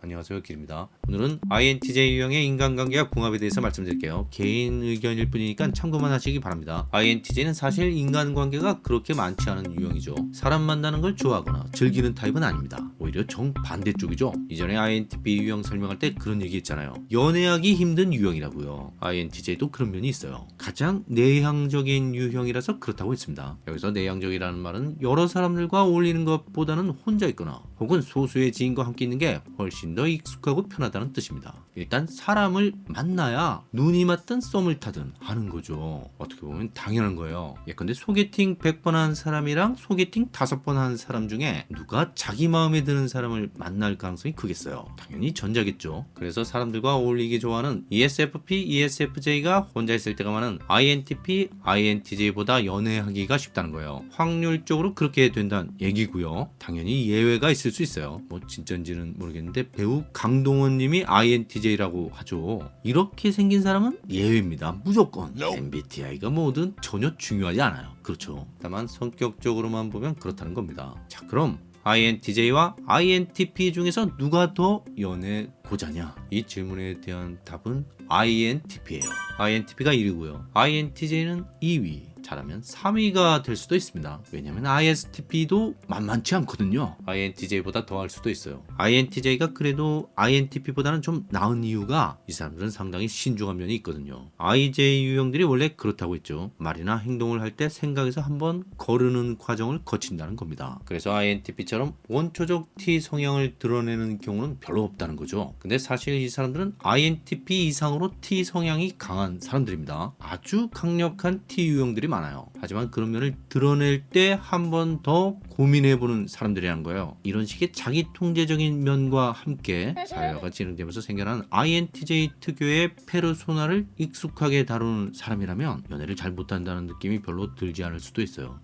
안녕하세요, 길입니다. 오늘은 INTJ 유형의 인간관계와 궁합에 대해서 말씀드릴게요. 개인 의견일 뿐이니까 참고만 하시기 바랍니다. INTJ는 사실 인간관계가 그렇게 많지 않은 유형이죠. 사람 만나는 걸 좋아하거나 즐기는 타입은 아닙니다. 오히려 정반대쪽이죠. 이전에 INTP 유형 설명할 때 그런 얘기 했잖아요. 연애하기 힘든 유형이라고요. INTJ도 그런 면이 있어요. 가장 내향적인 유형이라서 그렇다고 했습니다. 여기서 내향적이라는 말은 여러 사람들과 어울리는 것보다는 혼자 있거나 혹은 소수의 지인과 함께 있는 게 훨씬 더 익숙하고 편하다는 뜻입니다. 일단 사람을 만나야 눈이 맞든 썸을 타든 하는 거죠. 어떻게 보면 당연한 거예요. 예컨대 소개팅 100번 한 사람이랑 소개팅 5번 한 사람 중에 누가 자기 마음에 드는 사람을 만날 가능성이 크겠어요? 당연히 전자겠죠. 그래서 사람들과 어울리기 좋아하는 ESFP, ESFJ가 혼자 있을 때가 많은 INTP, INTJ보다 연애하기가 쉽다는 거예요. 확률적으로 그렇게 된다는 얘기고요. 당연히 예외가 있을 수 있어요. 뭐 진짜인지는 모르겠는데 배우 강동원 님이 INTJ라고 하죠. 이렇게 생긴 사람은 예외입니다. 무조건. MBTI가 뭐든 전혀 중요하지 않아요. 그렇죠. 다만 성격적으로만 보면 그렇다는 겁니다. 자, 그럼 INTJ와 INTP 중에서 누가 더 연애 고자냐? 이 질문에 대한 답은 INTP예요. INTP가 1위고요. INTJ는 2위. 잘하면 3위가 될 수도 있습니다. 왜냐면 ISTP도 만만치 않거든요. INTJ보다 더 할 수도 있어요. INTJ가 그래도 INTP보다는 좀 나은 이유가 이 사람들은 상당히 신중한 면이 있거든요. IJ 유형들이 원래 그렇다고 했죠. 말이나 행동을 할 때 생각에서 한번 거르는 과정을 거친다는 겁니다. 그래서 INTP처럼 원초적 T 성향을 드러내는 경우는 별로 없다는 거죠. 근데 사실 이 사람들은 INTP 이상으로 T 성향이 강한 사람들입니다. 아주 강력한 T 유형들이 많아요. 하지만 그런 면을 드러낼 때 한 번 더 고민해보는 사람들이라는 거예요. 이런 식의 자기 통제적인 면과 함께 사회화가 진행되면서 생겨난 INTJ 특유의 페르소나를 익숙하게 다루는 사람이라면 연애를 잘 못한다는 느낌이 별로 들지 않을 수도 있어요.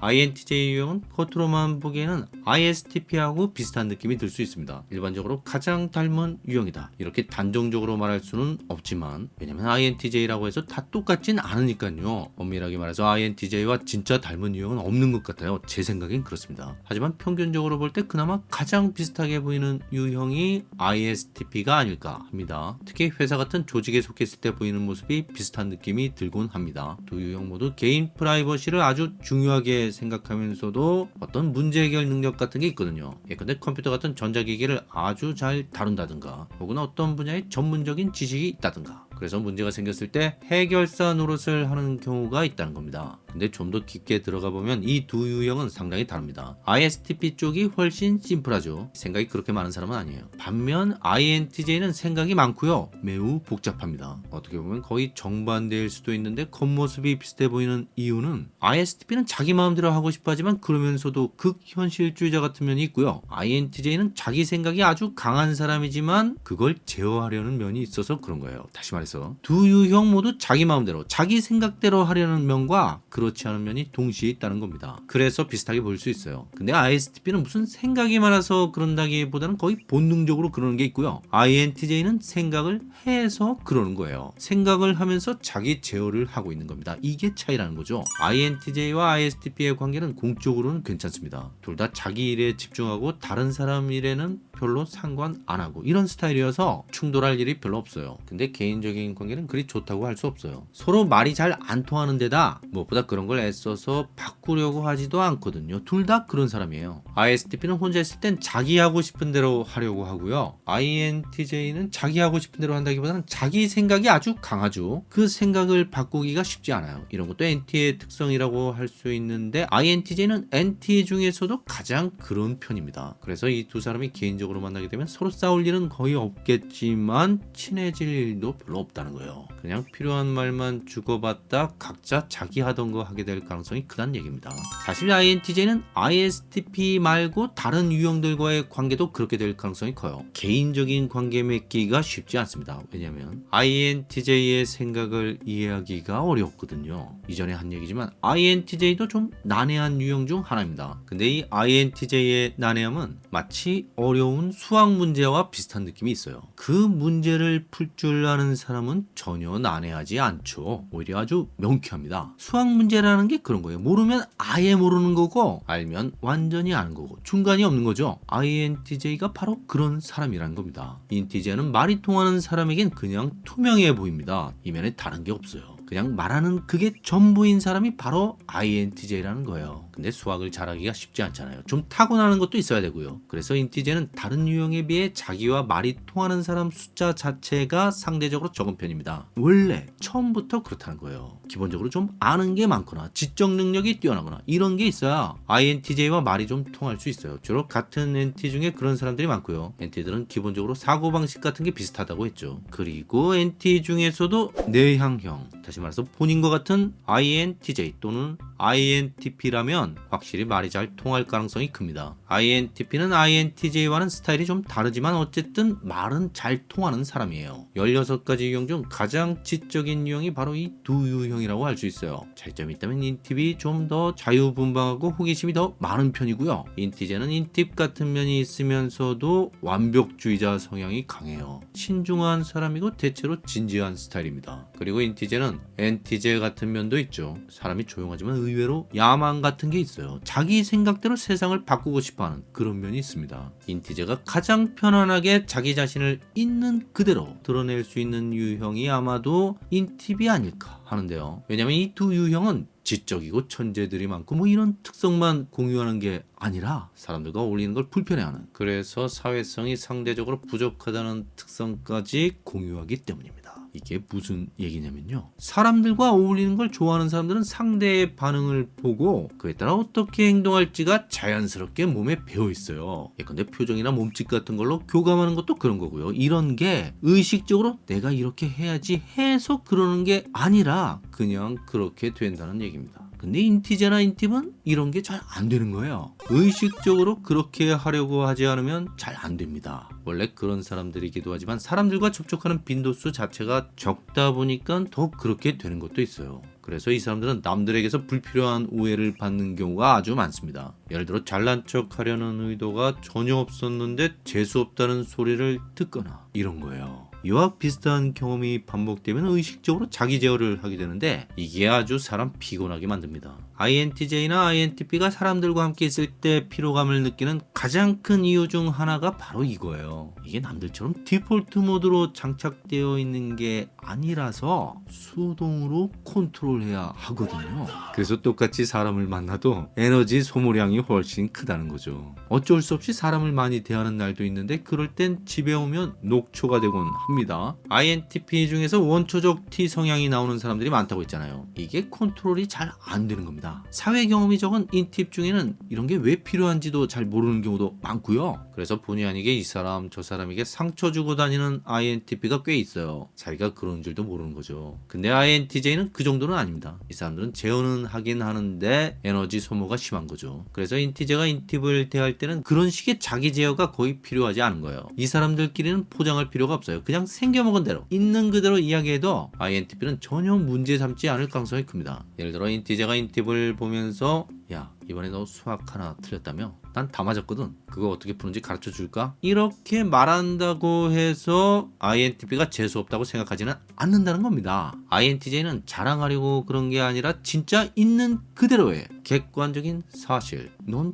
INTJ 유형은 겉으로만 보기에는 ISTP하고 비슷한 느낌이 들 수 있습니다. 일반적으로 가장 닮은 유형이다. 이렇게 단정적으로 말할 수는 없지만 왜냐면 INTJ라고 해서 다 똑같진 않으니까요. 엄밀하게 말해서 INTJ와 진짜 닮은 유형은 없는 것 같아요. 제 생각엔 그렇습니다. 하지만 평균적으로 볼 때 그나마 가장 비슷하게 보이는 유형이 ISTP가 아닐까 합니다. 특히 회사 같은 조직에 속했을 때 보이는 모습이 비슷한 느낌이 들곤 합니다. 두 유형 모두 개인 프라이버시를 아주 중요하게 생각하면서도 어떤 문제 해결 능력 같은 게 있거든요. 예컨대 컴퓨터 같은 전자기기를 아주 잘 다룬다든가 혹은 어떤 분야의 전문적인 지식이 있다든가 그래서 문제가 생겼을 때 해결사 노릇을 하는 경우가 있다는 겁니다. 근데 좀 더 깊게 들어가 보면 이 두 유형은 상당히 다릅니다. ISTP 쪽이 훨씬 심플하죠. 생각이 그렇게 많은 사람은 아니에요. 반면 INTJ는 생각이 많고요. 매우 복잡합니다. 어떻게 보면 거의 정반대일 수도 있는데 겉모습이 비슷해 보이는 이유는 ISTP는 자기 마음대로 하고 싶어 하지만 그러면서도 극현실주의자 같은 면이 있고요. INTJ는 자기 생각이 아주 강한 사람이지만 그걸 제어하려는 면이 있어서 그런 거예요. 다시 말해서 두 유형 모두 자기 마음대로 자기 생각대로 하려는 면과 그렇지 않은 면이 동시에 있다는 겁니다. 그래서 비슷하게 보일 수 있어요. 근데 ISTP는 무슨 생각이 많아서 그런다기보다는 거의 본능적으로 그러는 게 있고요. INTJ는 생각을 해서 그러는 거예요. 생각을 하면서 자기 제어를 하고 있는 겁니다. 이게 차이라는 거죠. INTJ와 ISTP의 관계는 공적으로는 괜찮습니다. 둘 다 자기 일에 집중하고 다른 사람 일에는 별로 상관 안 하고 이런 스타일이어서 충돌할 일이 별로 없어요. 근데 개인적인 관계는 그리 좋다고 할 수 없어요. 서로 말이 잘 안 통하는 데다 무엇보다 그런 걸 애써서 바꾸려고 하지도 않거든요. 둘 다 그런 사람이에요. ISTP는 혼자 있을 땐 자기 하고 싶은 대로 하려고 하고요. INTJ는 자기 하고 싶은 대로 한다기보다는 자기 생각이 아주 강하죠. 그 생각을 바꾸기가 쉽지 않아요. 이런 것도 NT의 특성이라고 할 수 있는데 INTJ는 NT 중에서도 가장 그런 편입니다. 그래서 이 두 사람이 개인적으로 만나게 되면 서로 싸울 일은 거의 없겠지만 친해질 일도 별로 없다는 거예요. 그냥 필요한 말만 주고받다 각자 자기 하던 거 하게 될 가능성이 크다는 얘기입니다. 사실 INTJ는 ISTP 말고 다른 유형들과의 관계도 그렇게 될 가능성이 커요. 개인적인 관계 맺기가 쉽지 않습니다. 왜냐하면 INTJ의 생각을 이해하기가 어렵거든요. 이전에 한 얘기지만 INTJ도 좀 난해한 유형 중 하나입니다. 근데 이 INTJ의 난해함은 마치 어려운 수학 문제와 비슷한 느낌이 있어요. 그 문제를 풀 줄 아는 사람 사람은 전혀 난해하지 않죠. 오히려 아주 명쾌합니다. 수학 문제라는 게 그런 거예요. 모르면 아예 모르는 거고 알면 완전히 아는 거고 중간이 없는 거죠. INTJ가 바로 그런 사람이라는 겁니다. INTJ는 말이 통하는 사람에겐 그냥 투명해 보입니다. 이면에 다른 게 없어요. 그냥 말하는 그게 전부인 사람이 바로 INTJ라는 거예요. 근데 수학을 잘하기가 쉽지 않잖아요. 좀 타고나는 것도 있어야 되고요. 그래서 INTJ는 다른 유형에 비해 자기와 말이 통하는 사람 숫자 자체가 상대적으로 적은 편입니다. 원래 처음부터 그렇다는 거예요. 기본적으로 좀 아는 게 많거나 지적 능력이 뛰어나거나 이런 게 있어야 INTJ와 말이 좀 통할 수 있어요. 주로 같은 NT 중에 그런 사람들이 많고요. NT들은 기본적으로 사고방식 같은 게 비슷하다고 했죠. 그리고 NT 중에서도 내향형, 다시 말해서 본인과 같은 INTJ 또는 INTP라면 확실히 말이 잘 통할 가능성이 큽니다. INTP는 INTJ와는 스타일이 좀 다르지만 어쨌든 말은 잘 통하는 사람이에요. 16가지 유형 중 가장 지적인 유형이 바로 이 두 유형이라고 할 수 있어요. 차이점이 있다면 인팁이 좀 더 자유분방하고 호기심이 더 많은 편이고요. 인티제는 인팁 같은 면이 있으면서도 완벽주의자 성향이 강해요. 신중한 사람이고 대체로 진지한 스타일입니다. 그리고 인티제는 NTJ 같은 면도 있죠. 사람이 조용하지만 의외로 야망 같은 게 있어요. 자기 생각대로 세상을 바꾸고 싶어하는 그런 면이 있습니다. 인티제가 가장 편안하게 자기 자신을 있는 그대로 드러낼 수 있는 유형이 아마도 인팁이 아닐까 하는데요. 왜냐하면 이 두 유형은 지적이고 천재들이 많고 뭐 이런 특성만 공유하는 게 아니라 사람들과 어울리는 걸 불편해하는, 그래서 사회성이 상대적으로 부족하다는 특성까지 공유하기 때문입니다. 이게 무슨 얘기냐면요, 사람들과 어울리는 걸 좋아하는 사람들은 상대의 반응을 보고 그에 따라 어떻게 행동할지가 자연스럽게 몸에 배어 있어요. 예컨대 표정이나 몸짓 같은 걸로 교감하는 것도 그런 거고요. 이런 게 의식적으로 내가 이렇게 해야지 해서 그러는 게 아니라 그냥 그렇게 된다는 얘기입니다. 근데 인티제나 인팁은 이런 게 잘 안 되는 거예요. 의식적으로 그렇게 하려고 하지 않으면 잘 안 됩니다. 원래 그런 사람들이기도 하지만 사람들과 접촉하는 빈도수 자체가 적다 보니까 더 그렇게 되는 것도 있어요. 그래서 이 사람들은 남들에게서 불필요한 오해를 받는 경우가 아주 많습니다. 예를 들어 잘난 척 하려는 의도가 전혀 없었는데 재수없다는 소리를 듣거나 이런 거예요. 이와 비슷한 경험이 반복되면 의식적으로 자기 제어를 하게 되는데 이게 아주 사람 피곤하게 만듭니다. INTJ나 INTP가 사람들과 함께 있을 때 피로감을 느끼는 가장 큰 이유 중 하나가 바로 이거예요. 이게 남들처럼 디폴트 모드로 장착되어 있는 게 아니라서 수동으로 컨트롤해야 하거든요. 그래서 똑같이 사람을 만나도 에너지 소모량이 훨씬 크다는 거죠. 어쩔 수 없이 사람을 많이 대하는 날도 있는데 그럴 땐 집에 오면 녹초가 되곤 합니다. INTP 중에서 원초적 T 성향이 나오는 사람들이 많다고 했잖아요. 이게 컨트롤이 잘 안 되는 겁니다. 사회 경험이 적은 인팁 중에는 이런 게 왜 필요한지도 잘 모르는 경우도 많고요. 그래서 본의 아니게 이 사람 저 사람에게 상처 주고 다니는 INTP가 꽤 있어요. 자기가 그런 줄도 모르는 거죠. 근데 INTJ는 그 정도는 아닙니다. 이 사람들은 제어는 하긴 하는데 에너지 소모가 심한 거죠. 그래서 인티제가 인팁을 대할 때는 그런 식의 자기 제어가 거의 필요하지 않은 거예요. 이 사람들끼리는 포장할 필요가 없어요. 그냥 생겨먹은 대로 있는 그대로 이야기해도 INTP는 전혀 문제 삼지 않을 가능성이 큽니다. 예를 들어 인티제가 인팁을 보면서 야, 이번에 너 수학 하나 틀렸다며? 난 다 맞았거든. 그거 어떻게 푸는지 가르쳐 줄까? 이렇게 말한다고 해서 INTP가 재수없다고 생각하지는 않는다는 겁니다. INTJ는 자랑하려고 그런 게 아니라 진짜 있는 그대로의 객관적인 사실. 넌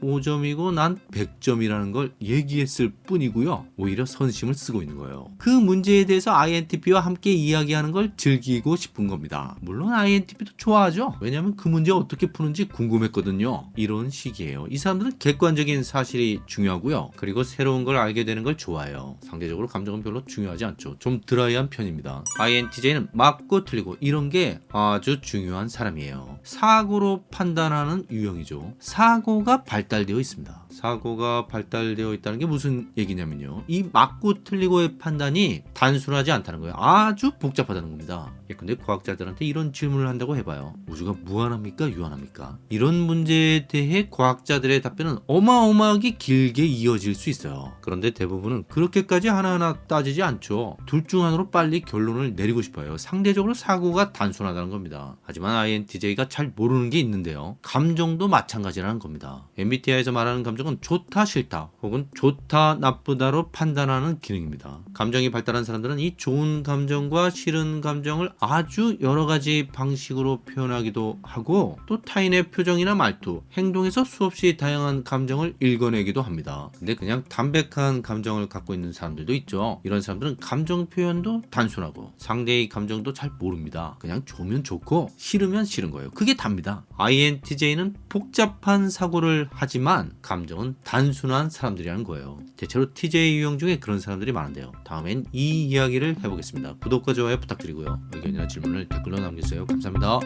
95점이고 난 100점이라는 걸 얘기했을 뿐이고요. 오히려 선심을 쓰고 있는 거예요. 그 문제에 대해서 INTP와 함께 이야기하는 걸 즐기고 싶은 겁니다. 물론 INTP도 좋아하죠. 왜냐하면 그 문제 어떻게 푸는지 궁금했거든요. 이런 식이에요. 이 사람들은 객관적인 사실이 중요하고요. 그리고 새로운 걸 알게 되는 걸 좋아해요. 상대적으로 감정은 별로 중요하지 않죠. 좀 드라이한 편입니다. INTJ는 맞고 틀리고 이런 게 아주 중요한 사람이에요. 사고로 판단하는 유형이죠. 사고가 발달되어 있습니다. 사고가 발달되어 있다는 게 무슨 얘기냐면요, 이 맞고 틀리고의 판단이 단순하지 않다는 거예요. 아주 복잡하다는 겁니다. 근데 과학자들한테 이런 질문을 한다고 해봐요. 우주가 무한합니까? 유한합니까? 이런 문제에 대해 과학자들의 답변은 어마어마하게 길게 이어질 수 있어요. 그런데 대부분은 그렇게까지 하나하나 따지지 않죠. 둘 중 하나로 빨리 결론을 내리고 싶어요. 상대적으로 사고가 단순하다는 겁니다. 하지만 INTJ가 잘 모르는 게 있는데요. 감정도 마찬가지라는 겁니다. MBTI에서 말하는 감정은 좋다 싫다 혹은 좋다 나쁘다로 판단하는 기능입니다. 감정이 발달한 사람들은 이 좋은 감정과 싫은 감정을 아주 여러 가지 방식으로 표현하기도 하고 또 타인의 표정이나 말투, 행동에서 수없이 다양한 감정을 읽어내기도 합니다. 근데 그냥 담백한 감정을 갖고 있는 사람들도 있죠. 이런 사람들은 감정 표현도 단순하고 상대의 감정도 잘 모릅니다. 그냥 좋으면 좋고 싫으면 싫은 거예요. 그게 답니다. INTJ는 복잡한 사고를 하지만 감정은 단순한 사람들이라는 거예요. 대체로 TJ 유형 중에 그런 사람들이 많은데요. 다음엔 이 이야기를 해보겠습니다. 구독과 좋아요 부탁드리고요. 의견이나 질문을 댓글로 남겨주세요. 감사합니다.